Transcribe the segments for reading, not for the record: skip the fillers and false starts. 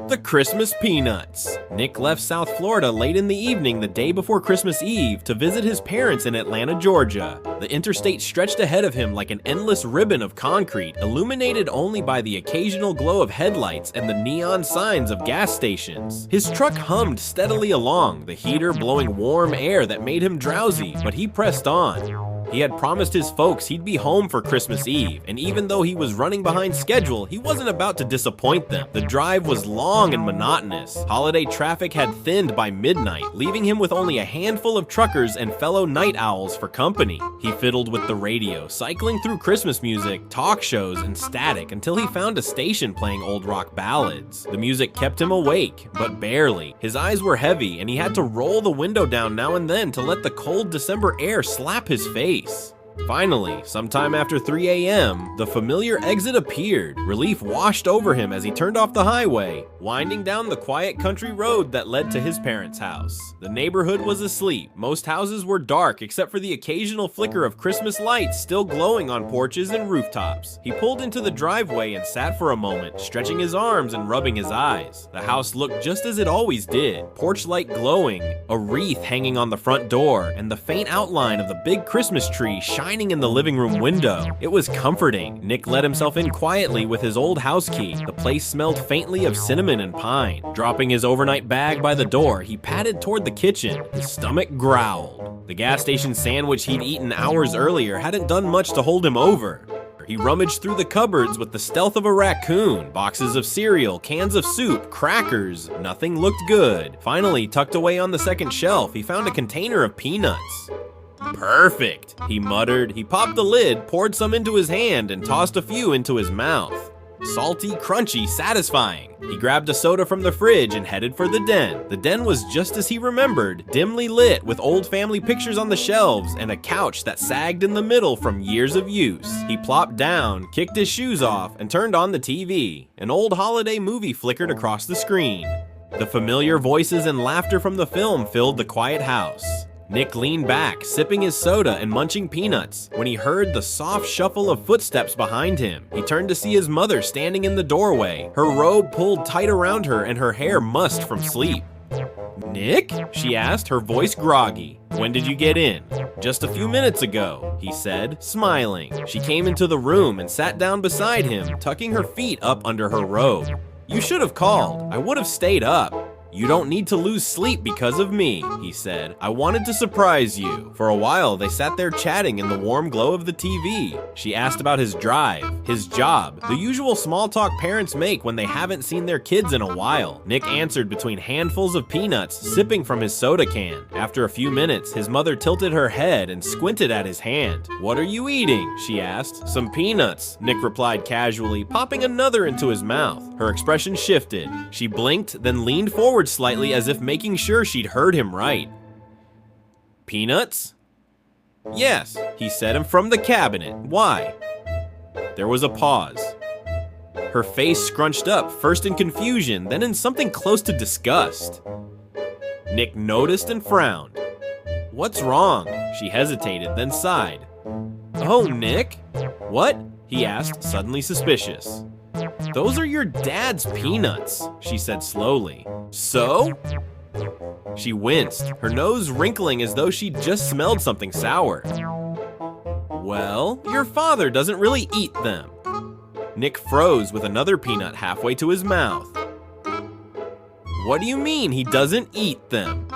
The Christmas Peanuts. Nick left South Florida late in the evening the day before Christmas Eve to visit his parents in Atlanta, Georgia. The interstate stretched ahead of him like an endless ribbon of concrete, illuminated only by the occasional glow of headlights and the neon signs of gas stations. His truck hummed steadily along, the heater blowing warm air that made him drowsy, but he pressed on. He had promised his folks he'd be home for Christmas Eve, and even though he was running behind schedule, he wasn't about to disappoint them. The drive was long and monotonous. Holiday traffic had thinned by midnight, leaving him with only a handful of truckers and fellow night owls for company. He fiddled with the radio, cycling through Christmas music, talk shows, and static until he found a station playing old rock ballads. The music kept him awake, but barely. His eyes were heavy, and he had to roll the window down now and then to let the cold December air slap his face. Finally, sometime after 3 a.m., the familiar exit appeared. Relief washed over him as he turned off the highway, winding down the quiet country road that led to his parents' house. The neighborhood was asleep. Most houses were dark except for the occasional flicker of Christmas lights still glowing on porches and rooftops. He pulled into the driveway and sat for a moment, stretching his arms and rubbing his eyes. The house looked just as it always did, porch light glowing, a wreath hanging on the front door, and the faint outline of the big Christmas tree shining in the living room window. It was comforting. Nick let himself in quietly with his old house key. The place smelled faintly of cinnamon and pine. Dropping his overnight bag by the door, he padded toward the kitchen. His stomach growled. The gas station sandwich he'd eaten hours earlier hadn't done much to hold him over. He rummaged through the cupboards with the stealth of a raccoon. Boxes of cereal, cans of soup, crackers. Nothing looked good. Finally, tucked away on the second shelf, he found a container of peanuts. Perfect, he muttered. He popped the lid, poured some into his hand, and tossed a few into his mouth. Salty, crunchy, satisfying. He grabbed a soda from the fridge and headed for the den. The den was just as he remembered, dimly lit with old family pictures on the shelves and a couch that sagged in the middle from years of use. He plopped down, kicked his shoes off, and turned on the TV. An old holiday movie flickered across the screen. The familiar voices and laughter from the film filled the quiet house. Nick leaned back, sipping his soda and munching peanuts, when he heard the soft shuffle of footsteps behind him. He turned to see his mother standing in the doorway, her robe pulled tight around her and her hair mussed from sleep. "Nick?" she asked, her voice groggy. "When did you get in?" "Just a few minutes ago," he said, smiling. She came into the room and sat down beside him, tucking her feet up under her robe. "You should have called. I would have stayed up." "You don't need to lose sleep because of me," he said. "I wanted to surprise you." For a while, they sat there chatting in the warm glow of the TV. She asked about his drive, his job, the usual small talk parents make when they haven't seen their kids in a while. Nick answered between handfuls of peanuts, sipping from his soda can. After a few minutes, his mother tilted her head and squinted at his hand. "What are you eating?" she asked. "Some peanuts," Nick replied casually, popping another into his mouth. Her expression shifted. She blinked, then leaned forward slightly as if making sure she'd heard him right. "Peanuts?" "Yes," he said, "and from the cabinet. Why?" There was a pause. Her face scrunched up, first in confusion, then in something close to disgust. Nick noticed and frowned. "What's wrong?" She hesitated, then sighed. "Oh, Nick." "What?" he asked, suddenly suspicious. "Those are your dad's peanuts," she said slowly. "So?" She winced, her nose wrinkling as though she'd just smelled something sour. "Well, your father doesn't really eat them." Nick froze with another peanut halfway to his mouth. "What do you mean he doesn't eat them?"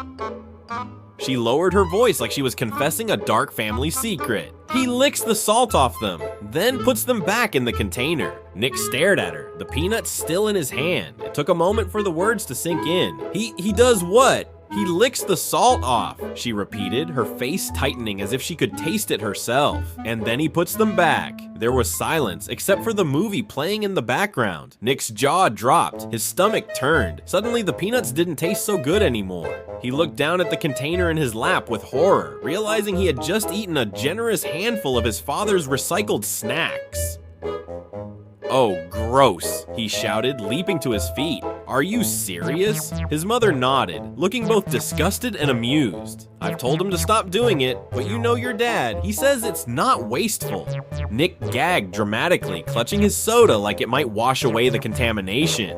She lowered her voice like she was confessing a dark family secret. "He licks the salt off them, then puts them back in the container." Nick stared at her, the peanuts still in his hand. It took a moment for the words to sink in. He does what?" "He licks the salt off," she repeated, her face tightening as if she could taste it herself. "And then he puts them back." There was silence, except for the movie playing in the background. Nick's jaw dropped, his stomach turned. Suddenly the peanuts didn't taste so good anymore. He looked down at the container in his lap with horror, realizing he had just eaten a generous handful of his father's recycled snacks. "Oh, gross," he shouted, leaping to his feet. "Are you serious?" His mother nodded, looking both disgusted and amused. "I've told him to stop doing it, but you know your dad. He says it's not wasteful." Nick gagged dramatically, clutching his soda like it might wash away the contamination.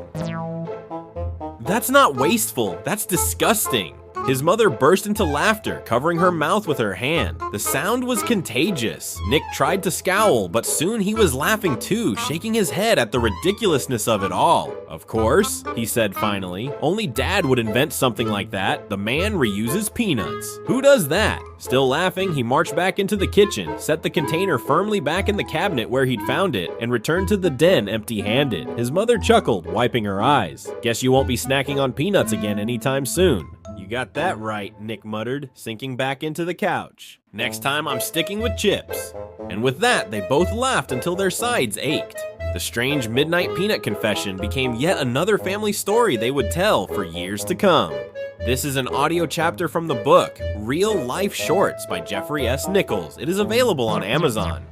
That's not wasteful, that's disgusting. His mother burst into laughter, covering her mouth with her hand. The sound was contagious. Nick tried to scowl, but soon he was laughing too, shaking his head at the ridiculousness of it all. Of course, he said finally, only Dad would invent something like that. The man reuses peanuts. Who does that? Still laughing, he marched back into the kitchen, set the container firmly back in the cabinet where he'd found it, and returned to the den empty-handed. His mother chuckled, wiping her eyes. Guess you won't be snacking on peanuts again anytime soon. You got that right, Nick muttered, sinking back into the couch. Next time I'm sticking with chips. And with that, they both laughed until their sides ached. The strange midnight peanut confession became yet another family story they would tell for years to come. This is an audio chapter from the book, Real Life Shorts by Jeffrey S. Nichols. It is available on Amazon.